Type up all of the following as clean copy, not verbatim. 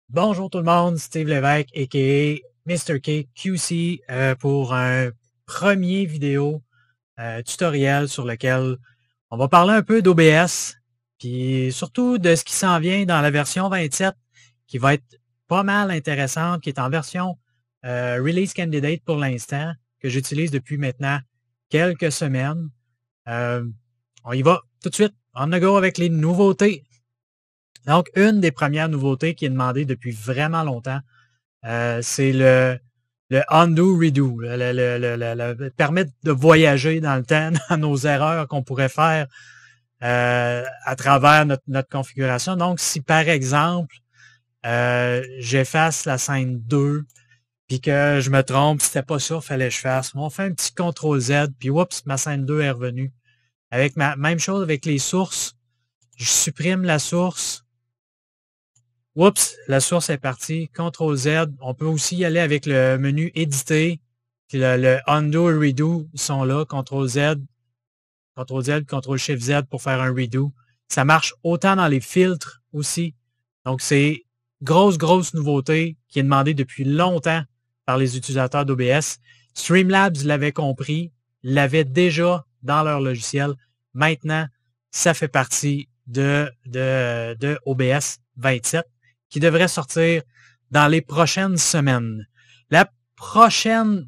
Bonjour tout le monde, Steve Lévesque, a.k.a. Mr. K QC, pour un premier vidéo tutoriel sur lequel on va parler un peu d'OBS, puis surtout de ce qui s'en vient dans la version 27, qui va être pas mal intéressante, qui est en version Release Candidate pour l'instant, que j'utilise depuis maintenant quelques semaines. On y va tout de suite, on go avec les nouveautés. Donc, une des premières nouveautés qui est demandée depuis vraiment longtemps, c'est le undo redo, permet de voyager dans le temps, dans nos erreurs qu'on pourrait faire à travers notre configuration. Donc, si par exemple, j'efface la scène 2, puis que je me trompe, c'était pas ça, fallait que je fasse. On fait un petit CTRL-Z, puis oups, ma scène 2 est revenue. Avec même chose avec les sources. Je supprime la source. Oups, la source est partie. CTRL-Z. On peut aussi y aller avec le menu éditer. Puis le undo et redo sont là. CTRL-Z, CTRL-Z, CTRL-Shift-Z pour faire un redo. Ça marche autant dans les filtres aussi. Donc, c'est grosse nouveauté qui est demandée depuis longtemps par les utilisateurs d'OBS. Streamlabs l'avait compris, l'avait déjà dans leur logiciel. Maintenant, ça fait partie de OBS 27 qui devrait sortir dans les prochaines semaines. La prochaine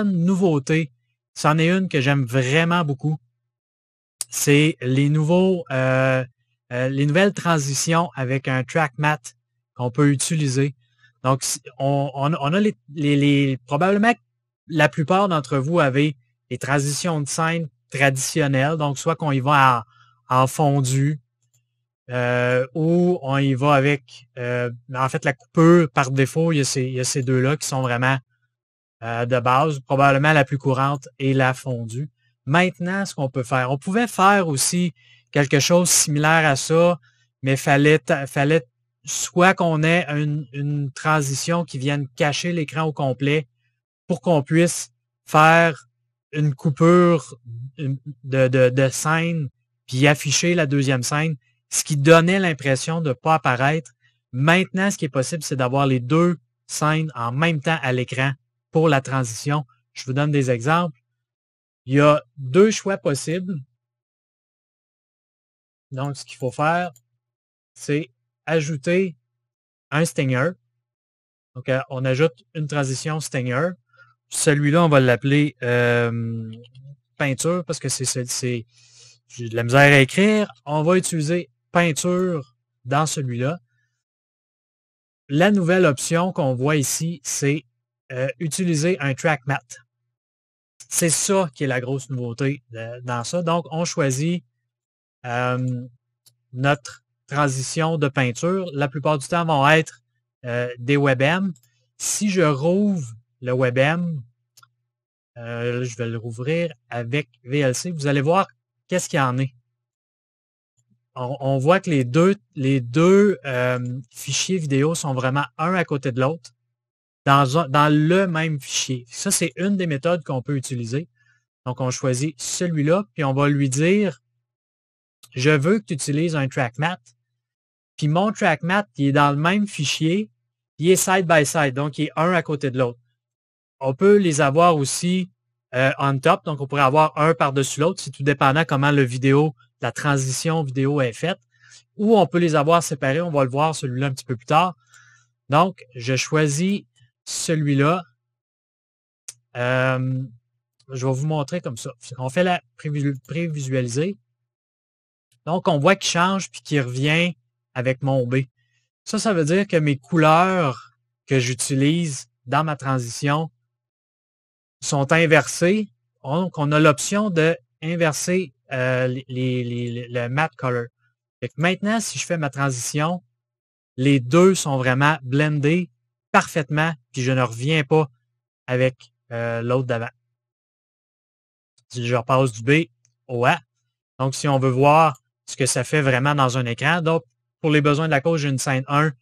nouveauté, c'en est une que j'aime vraiment beaucoup. C'est les nouvelles transitions avec un track matte qu'on peut utiliser. Donc, on a probablement la plupart d'entre vous avez les transitions de scène traditionnelles, donc soit qu'on y va en fondu, ou on y va avec, en fait, la coupure par défaut, il y a ces deux-là qui sont vraiment de base. Probablement la plus courante est la fondue. Maintenant, ce qu'on peut faire, on pouvait faire aussi quelque chose similaire à ça, mais fallait soit qu'on ait une transition qui vienne cacher l'écran au complet pour qu'on puisse faire une coupure de scène puis afficher la deuxième scène, ce qui donnait l'impression de ne pas apparaître. Maintenant, ce qui est possible, c'est d'avoir les deux scènes en même temps à l'écran pour la transition. Je vous donne des exemples. Il y a deux choix possibles. Donc, ce qu'il faut faire, c'est ajouter un stinger. Donc, on ajoute une transition stinger. Celui-là, on va l'appeler peinture parce que j'ai de la misère à écrire. On va utiliser peinture dans celui-là. La nouvelle option qu'on voit ici, c'est utiliser un track matte. C'est ça qui est la grosse nouveauté dans ça. Donc, on choisit notre transition de peinture. La plupart du temps vont être des WebM. Si je rouvre le WebM, je vais le rouvrir avec VLC. Vous allez voir qu'est-ce qu'il y en est. On voit que les deux fichiers vidéo sont vraiment un à côté de l'autre dans le même fichier. Ça, c'est une des méthodes qu'on peut utiliser. Donc, on choisit celui-là, puis on va lui dire « Je veux que tu utilises un track matte. » Puis mon track matte, il est dans le même fichier, il est side by side, donc il est un à côté de l'autre. On peut les avoir aussi on top, donc on pourrait avoir un par-dessus l'autre, c'est tout dépendant comment la transition vidéo est faite. Ou on peut les avoir séparés, on va le voir celui-là un petit peu plus tard. Donc, je choisis celui-là. Je vais vous montrer comme ça. On fait la prévisualiser. Donc, on voit qu'il change puis qu'il revient avec mon B. Ça veut dire que mes couleurs que j'utilise dans ma transition sont inversées. Donc, on a l'option de inverser le matte color. Fait que maintenant, si je fais ma transition, les deux sont vraiment blendés parfaitement, puis je ne reviens pas avec l'autre d'avant. Si je repasse du B au A. Donc, si on veut voir ce que ça fait vraiment dans un écran, donc pour les besoins de la cause, j'ai une scène 1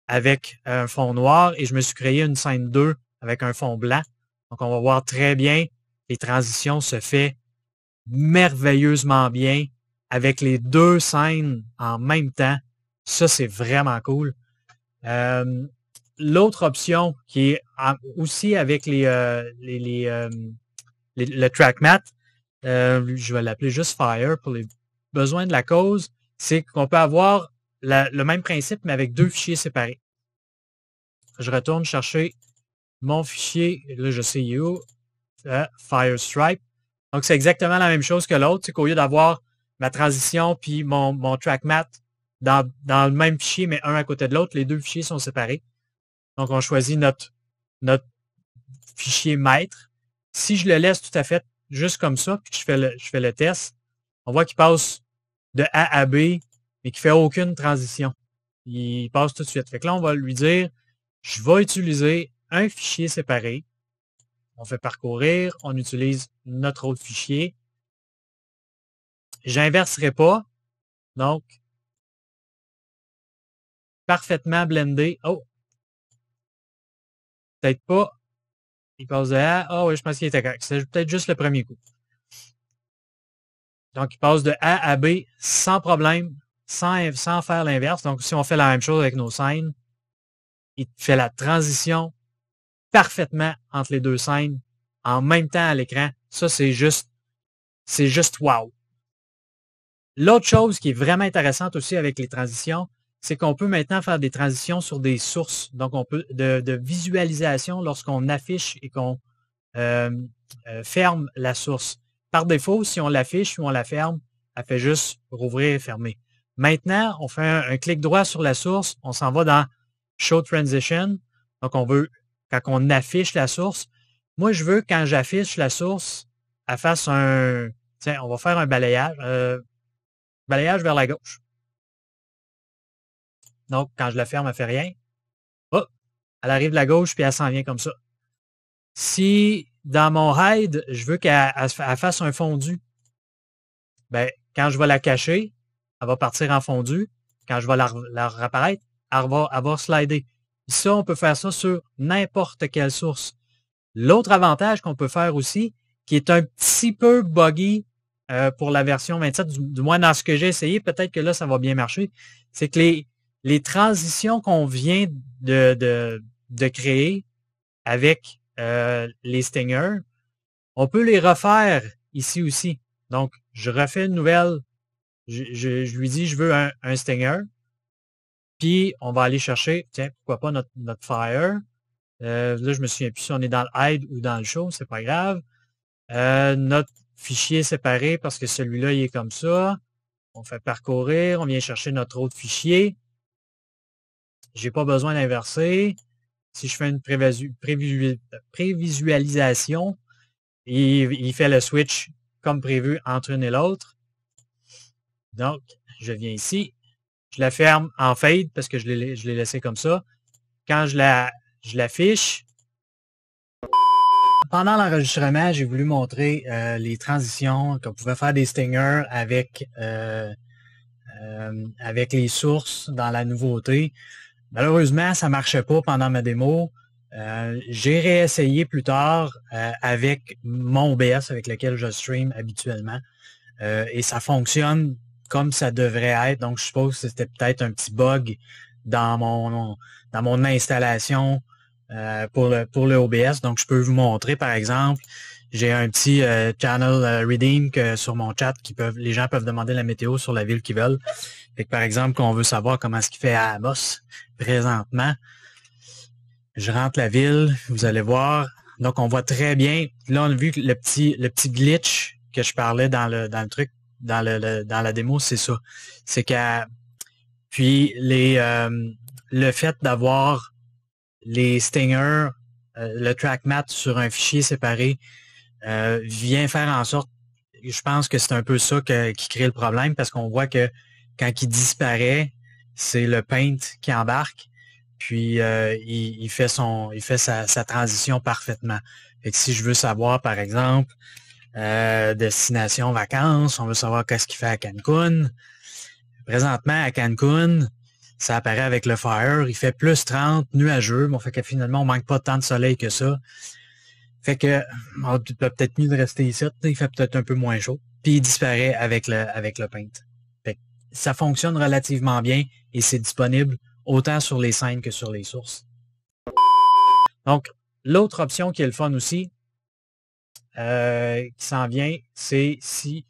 avec un fond noir et je me suis créé une scène 2 avec un fond blanc. Donc, on va voir très bien, les transitions se fait merveilleusement bien avec les deux scènes en même temps. Ça, c'est vraiment cool. L'autre option qui est aussi avec le track mat, je vais l'appeler juste Fire pour les besoins de la cause, c'est qu'on peut avoir le même principe, mais avec deux fichiers séparés. Je retourne chercher mon fichier, là je sais où, Firestripe. Donc c'est exactement la même chose que l'autre, c'est qu'au lieu d'avoir ma transition puis mon track mat dans le même fichier, mais un à côté de l'autre, les deux fichiers sont séparés. Donc on choisit notre fichier maître. Si je le laisse tout à fait juste comme ça, puis je fais le test, on voit qu'il passe de A à B, mais qu'il ne fait aucune transition. Il passe tout de suite. Fait que là, on va lui dire, je vais utiliser un fichier séparé. On fait parcourir, on utilise notre autre fichier. J'inverserai pas. Donc, parfaitement blendé. Oh! Peut-être pas. Il passe de A. Ah oui, je pense qu'il était correct. C'est peut-être juste le premier coup. Donc, il passe de A à B sans problème, sans faire l'inverse. Donc, si on fait la même chose avec nos scènes, il fait la transition parfaitement entre les deux scènes en même temps à l'écran. Ça, c'est juste wow. L'autre chose qui est vraiment intéressante aussi avec les transitions, c'est qu'on peut maintenant faire des transitions sur des sources. Donc, on peut de visualisation lorsqu'on affiche et qu'on ferme la source. Par défaut, si on l'affiche ou on la ferme, elle fait juste rouvrir et fermer. Maintenant, on fait un clic droit sur la source, on s'en va dans Show Transition. Donc, on veut, quand on affiche la source, moi, je veux, quand j'affiche la source, elle fasse tiens, on va faire un balayage. Balayage vers la gauche. Donc, quand je la ferme, elle ne fait rien. Oh, elle arrive de la gauche, puis elle s'en vient comme ça. Si, dans mon hide, je veux qu'elle fasse un fondu, ben, quand je vais la cacher, elle va partir en fondu. Quand je vais la réapparaître, elle va slider. Ça, on peut faire ça sur n'importe quelle source. L'autre avantage qu'on peut faire aussi, qui est un petit peu buggy pour la version 27, du moins dans ce que j'ai essayé, peut-être que là, ça va bien marcher, c'est que les transitions qu'on vient de créer avec les stingers, on peut les refaire ici aussi. Donc, je refais une nouvelle, je lui dis, je veux un stinger, puis on va aller chercher, tiens, pourquoi pas notre fire. Là, je me souviens plus si on est dans le hide ou dans le show, c'est pas grave. Notre fichier séparé parce que celui-là, il est comme ça. On fait parcourir, on vient chercher notre autre fichier. J'ai pas besoin d'inverser. Si je fais une prévisualisation, il fait le switch comme prévu entre une et l'autre. Donc, je viens ici. Je la ferme en fade parce que je l'ai laissé comme ça. Quand je l'affiche, pendant l'enregistrement, j'ai voulu montrer les transitions, qu'on pouvait faire des stingers avec les sources dans la nouveauté. Malheureusement, ça ne marchait pas pendant ma démo. J'ai réessayé plus tard avec mon OBS avec lequel je stream habituellement. Et ça fonctionne comme ça devrait être. Donc, je suppose que c'était peut-être un petit bug dans mon installation pour le OBS. Donc, je peux vous montrer, par exemple, j'ai un petit channel redeem que sur mon chat les gens peuvent demander la météo sur la ville qu'ils veulent. Fait que, par exemple, qu'on veut savoir comment est-ce qu'il fait à Amos présentement. Je rentre la ville, vous allez voir. Donc, on voit très bien. Là, on a vu que le petit glitch que je parlais dans le truc, dans la démo, c'est ça. C'est que puis le fait d'avoir les stingers, le track mat sur un fichier séparé vient faire en sorte, je pense que c'est un peu ça qui crée le problème parce qu'on voit que quand il disparaît, c'est le paint qui embarque, puis il fait sa transition parfaitement. Fait que si je veux savoir, par exemple, destination vacances, on veut savoir qu'est-ce qu'il fait à Cancun. Présentement, à Cancun, ça apparaît avec le Fire, il fait plus 30, nuageux, bon, fait que finalement, on manque pas tant de soleil que ça. Fait que peut-être mieux de rester ici, il fait peut-être un peu moins chaud, puis il disparaît avec le paint. Fait que ça fonctionne relativement bien et c'est disponible autant sur les scènes que sur les sources. Donc, l'autre option qui est le fun aussi, qui s'en vient, c'est si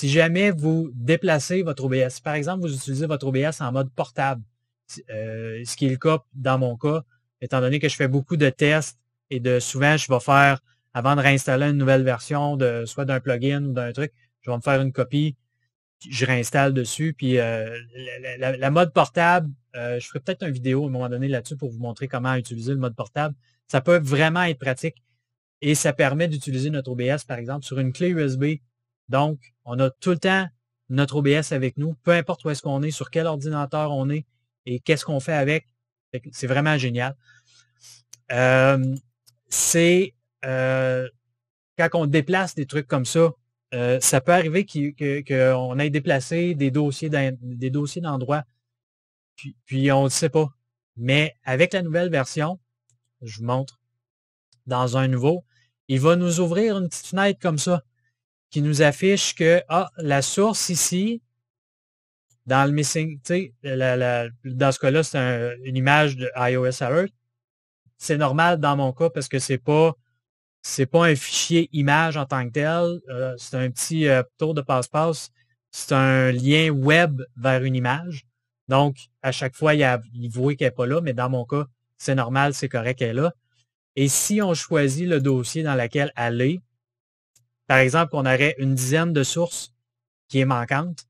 jamais vous déplacez votre OBS. Par exemple, vous utilisez votre OBS en mode portable, ce qui est le cas dans mon cas, étant donné que je fais beaucoup de tests et souvent, je vais faire, avant de réinstaller une nouvelle version soit d'un plugin ou d'un truc, je vais me faire une copie, je réinstalle dessus, puis la mode portable, je ferai peut-être une vidéo à un moment donné là-dessus pour vous montrer comment utiliser le mode portable. Ça peut vraiment être pratique et ça permet d'utiliser notre OBS, par exemple, sur une clé USB. Donc, on a tout le temps notre OBS avec nous, peu importe où est-ce qu'on est, sur quel ordinateur on est et qu'est-ce qu'on fait avec. C'est vraiment génial. Quand on déplace des trucs comme ça, ça peut arriver qu'on ait déplacé des dossiers d'endroits, puis on ne sait pas. Mais avec la nouvelle version, je vous montre, dans un nouveau, il va nous ouvrir une petite fenêtre comme ça, qui nous affiche que la source ici, dans le missing, tu sais, dans ce cas-là, c'est une image de iOS Alert. C'est normal dans mon cas parce que c'est pas un fichier image en tant que tel. C'est un petit tour de passe-passe. C'est un lien web vers une image. Donc, à chaque fois, il voit qu'elle n'est pas là, mais dans mon cas, c'est normal, c'est correct qu'elle est là. Et si on choisit le dossier dans lequel elle est, par exemple, qu'on aurait une dizaine de sources qui est manquante,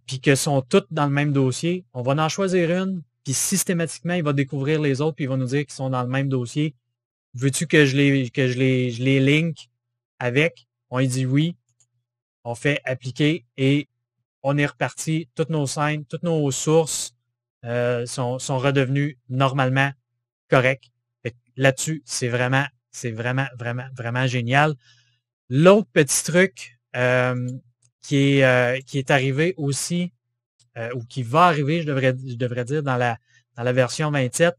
puis que sont toutes dans le même dossier, on va en choisir une, puis systématiquement, il va découvrir les autres, puis il va nous dire qu'ils sont dans le même dossier. Veux-tu que je les link avec? On lui dit oui. On fait appliquer et on est reparti. Toutes nos scènes, toutes nos sources sont redevenues normalement correctes. Là-dessus, c'est vraiment, vraiment génial. L'autre petit truc qui est arrivé aussi, ou qui va arriver, je devrais dire, dans la version 27,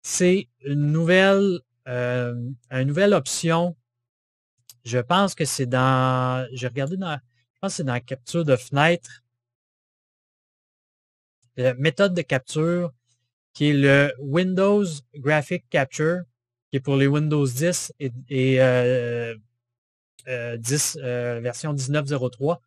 c'est une nouvelle option. Je pense que c'est j'ai regardé je pense que c'est dans la capture de fenêtre. La méthode de capture qui est le Windows Graphic Capture, qui est pour les Windows 10 et 10, version 19.03.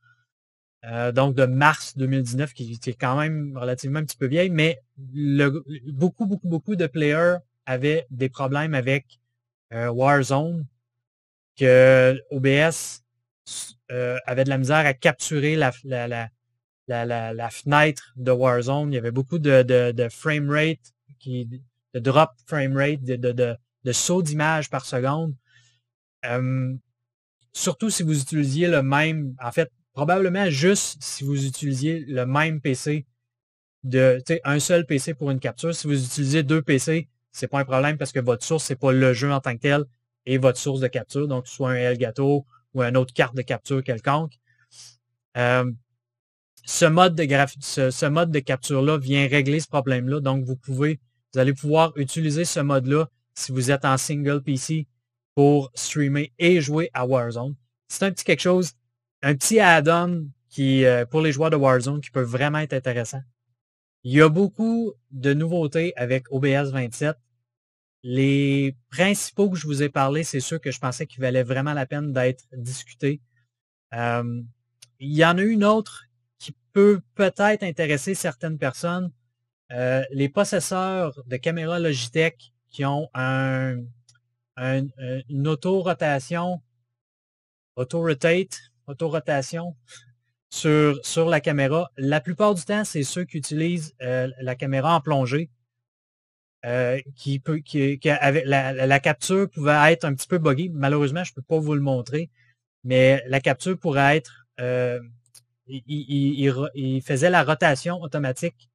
Donc de mars 2019, qui est quand même relativement un petit peu vieille, mais beaucoup de players avaient des problèmes avec Warzone, que OBS avait de la misère à capturer la fenêtre de Warzone. Il y avait beaucoup de frame rate, de drop frame rate, de sauts d'image par seconde. Surtout si vous utilisiez le même, en fait, probablement juste si vous utilisiez le même PC, un seul PC pour une capture. Si vous utilisez deux PC, c'est pas un problème parce que votre source, c'est pas le jeu en tant que tel et votre source de capture, donc soit un Elgato ou une autre carte de capture quelconque. Ce mode de capture-là vient régler ce problème-là. Donc, vous allez pouvoir utiliser ce mode-là si vous êtes en single PC pour streamer et jouer à Warzone. C'est un petit quelque chose, un petit add-on pour les joueurs de Warzone qui peut vraiment être intéressant. Il y a beaucoup de nouveautés avec OBS 27. Les principaux que je vous ai parlé, c'est ceux que je pensais qu'ils valaient vraiment la peine d'être discutés. Il y en a une autre qui peut peut-être intéresser certaines personnes. Les possesseurs de caméras Logitech qui ont une autorotation sur la caméra. La plupart du temps, c'est ceux qui utilisent la caméra en plongée. Avec la capture pouvait être un petit peu buggy. Malheureusement, je ne peux pas vous le montrer, mais la capture pourrait être il faisait la rotation automatique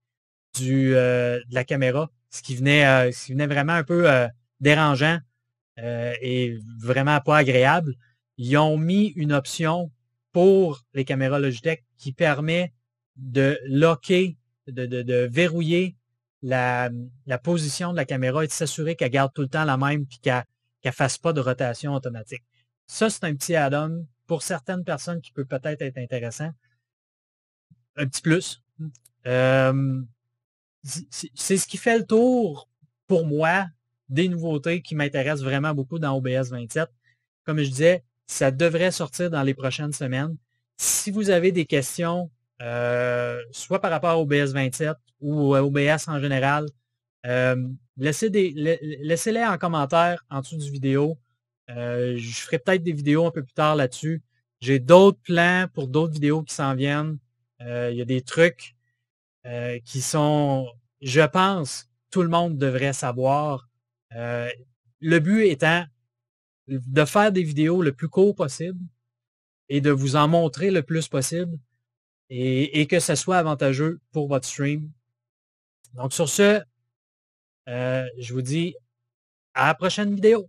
de la caméra, ce qui venait vraiment un peu dérangeant et vraiment pas agréable. Ils ont mis une option pour les caméras Logitech qui permet de locker, de verrouiller la position de la caméra et de s'assurer qu'elle garde tout le temps la même puis qu'elle qu'elle ne fasse pas de rotation automatique. Ça, c'est un petit add-on pour certaines personnes qui peut peut-être être intéressant. Un petit plus. C'est ce qui fait le tour, pour moi, des nouveautés qui m'intéressent vraiment beaucoup dans OBS 27. Comme je disais, ça devrait sortir dans les prochaines semaines. Si vous avez des questions, soit par rapport à OBS 27 ou à OBS en général, laissez-les en commentaire en dessous du vidéo. Je ferai peut-être des vidéos un peu plus tard là-dessus. J'ai d'autres plans pour d'autres vidéos qui s'en viennent. Il y a des trucs qui sont, je pense, tout le monde devrait savoir. Le but étant de faire des vidéos le plus court possible et de vous en montrer le plus possible et que ce soit avantageux pour votre stream. Donc sur ce, je vous dis à la prochaine vidéo.